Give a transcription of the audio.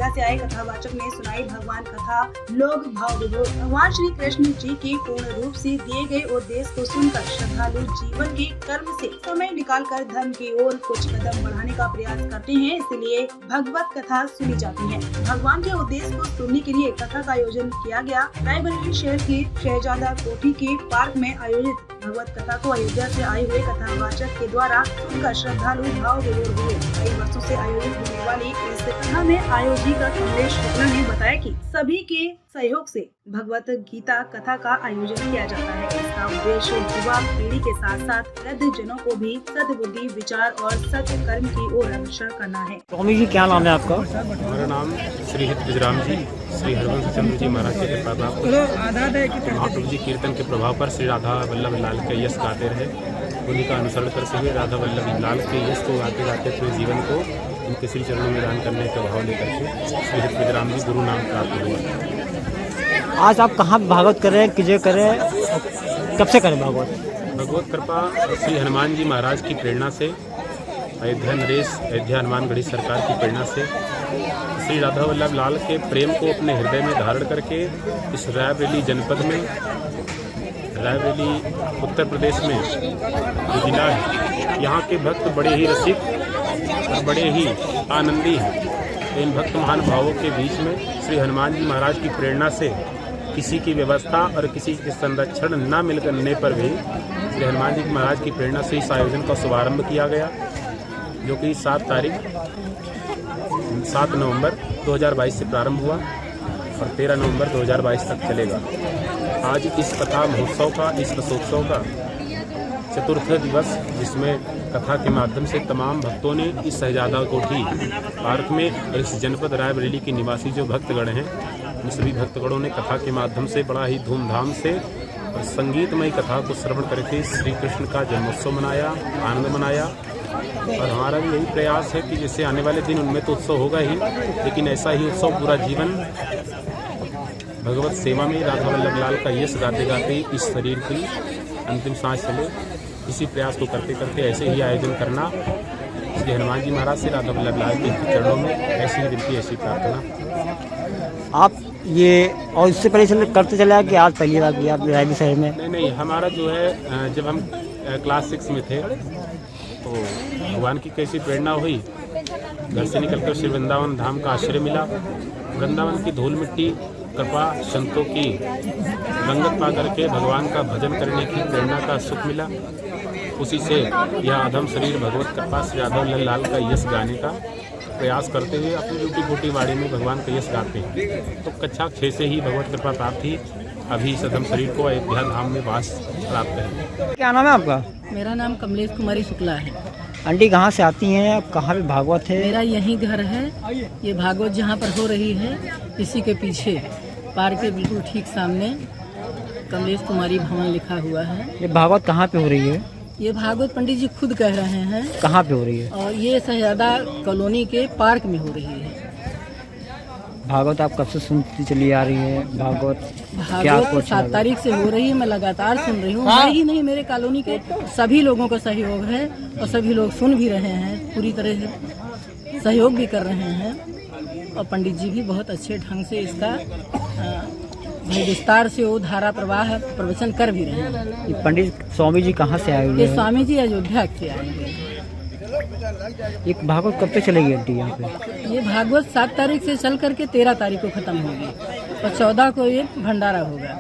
अयोध्या से आए कथावाचक ने सुनाई भगवान कथा। लोग भाव विभोर भगवान श्री कृष्ण जी के पूर्ण रूप से दिए गए उपदेश को सुनकर श्रद्धालु जीवन के कर्म से समय निकालकर धर्म की ओर कुछ कदम बढ़ाने का प्रयास करते हैं, इसलिए भगवत कथा सुनी जाती है। भगवान के उद्देश्य को सुनने के लिए कथा का आयोजन किया गया। रायबरेली शहर के शहजादा कोठी के पार्क में आयोजित भगवत कथा को अयोध्या से आए हुए कथावाचक के द्वारा सुनकर श्रद्धालु भाव विभोर हुए। कई वर्षों से आयोजित होने वाली इस कथा में आयोजिका कमलेश शुक्ला ने बताया कि सभी के सहयोग से भगवत गीता कथा का आयोजन किया जाता है। इसका उद्देश्य युवा पीढ़ी के साथ साथ वृद्ध जनों को भी सद्बुद्धि, विचार और सत्य कर्म की ओर अग्रसर करना है। स्वामी जी, क्या नाम है आपका? हमारा नाम श्री हित बिजराम जी, श्री हरवंश चंद्र जी महाराज के प्रभाव महाप्रभु जी कीर्तन के प्रभाव पर श्री राधा वल्लभ लाल के यश गाते रहे। उन्हीं का अनुसरण करते हुए राधा वल्लभ लाल के यश को गाते गाते पूरे जीवन को उनके श्री चरणों में दान करने का भाव लेकर के श्री हित बिजराम जी गुरु नाम प्राप्त हुआ। आज आप कहाँ भागवत कर रहे हैं, किजे कर रहे हैं, कब से करें भागवत? भगवत कृपा श्री हनुमान जी महाराज की प्रेरणा से, अयोध्या नरेश अयोध्या हनुमानगढ़ी सरकार की प्रेरणा से श्री राधा वल्लभ लाल के प्रेम को अपने हृदय में धारण करके इस रायबरेली जनपद में, रायबरेली उत्तर प्रदेश में जो जिला है, यहाँ के भक्त बड़े ही रसिक और बड़े ही आनंदी हैं। इन भक्त महानुभावों के बीच में श्री हनुमान जी महाराज की प्रेरणा से किसी की व्यवस्था और किसी के संरक्षण न मिल करने पर भी श्री हनुमान जी महाराज की प्रेरणा से इस आयोजन का शुभारंभ किया गया, जो कि 7 नवंबर 2022 से प्रारंभ हुआ और 13 नवंबर 2022 तक चलेगा। आज इस कथा महोत्सव का, इस रसोत्सव का चतुर्थ दिवस, जिसमें कथा के माध्यम से तमाम भक्तों ने इस शहजादा कोठी पार्क में और इस जनपद रायबरेली के निवासी जो भक्तगण हैं, उन सभी भक्तगणों ने कथा के माध्यम से बड़ा ही धूमधाम से और संगीतमय कथा को श्रवण करके श्री कृष्ण का जन्मोत्सव मनाया, आनंद मनाया। और हमारा भी यही प्रयास है कि जैसे आने वाले दिन उनमें तो उत्सव होगा ही, लेकिन ऐसा ही उत्सव पूरा जीवन भगवत सेवा में राधा वल्लभ लाल का यश गाते गाते इस शरीर की अंतिम सांस चले, इसी प्रयास को करते करते ऐसे ही आयोजन करना। श्री हनुमान जी महाराज से राधा वल्लभ लाल के चरणों में ऐसी ही विनती, ऐसी प्रार्थना। आप ये और इससे पहले से करते चले आए कि आज पहली बार किया आप रायबरेली शहर में? नहीं, हमारा जो है जब हम क्लास 6 में थे तो भगवान की कैसी प्रेरणा हुई, घर से निकलकर श्री वृंदावन धाम का आश्रय मिला। वृंदावन की धूल मिट्टी, कृपा, संतों की रंगत पा करके भगवान का भजन करने की प्रेरणा का सुख मिला। उसी से यह अधम शरीर भगवत कृपा श्री राधा वल्लभ लाल का यश गाने का प्रयास करते हुए अपनी टूटी फूटी वाड़ी में भगवान का यश गाते हैं। तो कक्षा 6 से ही भगवत कृपा प्राप्त थी। अभी इस अधम शरीर को अयोध्या धाम में वास प्राप्त है। क्या नाम है आपका? मेरा नाम कमलेश कुमारी शुक्ला है। आंटी कहाँ से आती हैं, कहाँ पे भागवत है? मेरा यही घर है। ये भागवत जहाँ पर हो रही है इसी के पीछे पार्क के बिल्कुल ठीक सामने कमलेश कुमारी भवन लिखा हुआ है। ये भागवत कहाँ पे हो रही है? ये भागवत पंडित जी खुद कह रहे हैं। कहाँ पे हो रही है? और ये शहजादा कॉलोनी के पार्क में हो रही है। भागवत आप कब से सुनती चली आ रही है? भागवत तो 7 तारीख से हो रही है। मैं लगातार सुन रही हूँ। मैं ही नहीं, मेरे कॉलोनी के सभी लोगों का सहयोग है और सभी लोग सुन भी रहे हैं, पूरी तरह से सहयोग भी कर रहे हैं। और पंडित जी भी बहुत अच्छे ढंग से इसका विस्तार से वो धारा प्रवाह प्रवचन कर भी रहे हैं। ये पंडित स्वामी जी कहाँ से आए हुए ये हैं? स्वामी जी अयोध्या से आए हैं। ये भागवत कब तक चलेगी आंटी यहाँ पे? ये भागवत 7 तारीख से चल करके 13 तारीख को खत्म होगी और 14 को ये भंडारा होगा।